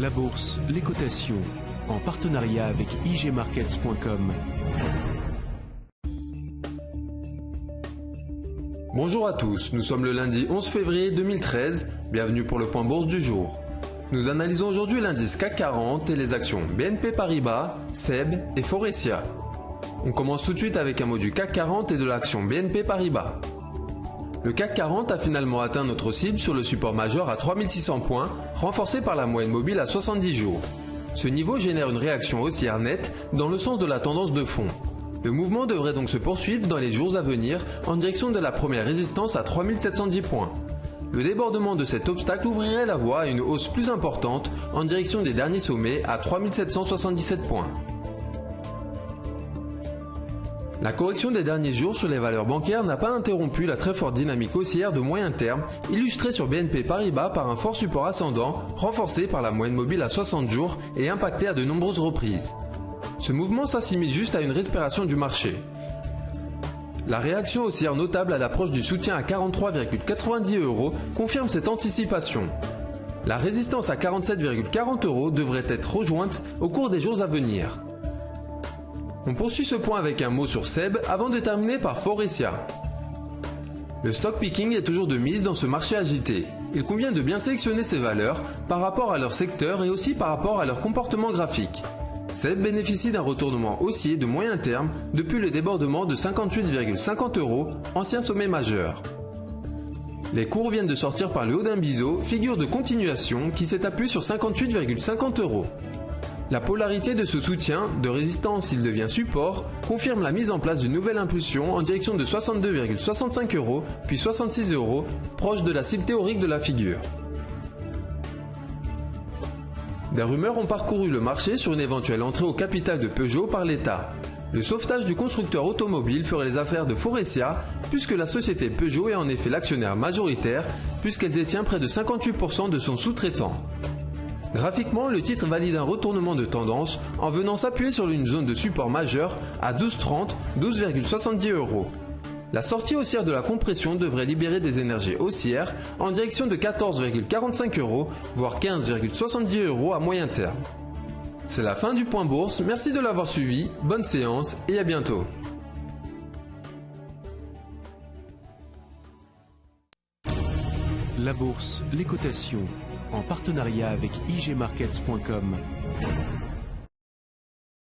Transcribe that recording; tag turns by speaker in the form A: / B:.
A: La bourse, les cotations, en partenariat avec igmarkets.com.
B: Bonjour à tous, nous sommes le lundi 11 février 2013, bienvenue pour le point bourse du jour. Nous analysons aujourd'hui l'indice CAC 40 et les actions BNP Paribas, SEB et Faurecia. On commence tout de suite avec un mot du CAC 40 et de l'action BNP Paribas. Le CAC 40 a finalement atteint notre cible sur le support majeur à 3600 points, renforcé par la moyenne mobile à 70 jours. Ce niveau génère une réaction haussière nette dans le sens de la tendance de fond. Le mouvement devrait donc se poursuivre dans les jours à venir en direction de la première résistance à 3710 points. Le débordement de cet obstacle ouvrirait la voie à une hausse plus importante en direction des derniers sommets à 3777 points. La correction des derniers jours sur les valeurs bancaires n'a pas interrompu la très forte dynamique haussière de moyen terme, illustrée sur BNP Paribas par un fort support ascendant, renforcé par la moyenne mobile à 60 jours et impacté à de nombreuses reprises. Ce mouvement s'assimile juste à une respiration du marché. La réaction haussière notable à l'approche du soutien à 43,90 € confirme cette anticipation. La résistance à 47,40 € devrait être rejointe au cours des jours à venir. On poursuit ce point avec un mot sur SEB avant de terminer par Faurecia. Le stock picking est toujours de mise dans ce marché agité. Il convient de bien sélectionner ces valeurs par rapport à leur secteur et aussi par rapport à leur comportement graphique. SEB bénéficie d'un retournement haussier de moyen terme depuis le débordement de 58,50 €, ancien sommet majeur. Les cours viennent de sortir par le haut d'un biseau, figure de continuation qui s'est appuyé sur 58,50 €. La polarité de ce soutien, de résistance s'il devient support, confirme la mise en place d'une nouvelle impulsion en direction de 62,65 €, puis 66 €, proche de la cible théorique de la figure. Des rumeurs ont parcouru le marché sur une éventuelle entrée au capital de Peugeot par l'État. Le sauvetage du constructeur automobile ferait les affaires de Faurecia, puisque la société Peugeot est en effet l'actionnaire majoritaire, puisqu'elle détient près de 58% de son sous-traitant. Graphiquement, le titre valide un retournement de tendance en venant s'appuyer sur une zone de support majeure à 12,30, 12,70 €. La sortie haussière de la compression devrait libérer des énergies haussières en direction de 14,45 €, voire 15,70 € à moyen terme. C'est la fin du point bourse, merci de l'avoir suivi, bonne séance et à bientôt.
A: La bourse, les cotations, en partenariat avec igmarkets.com.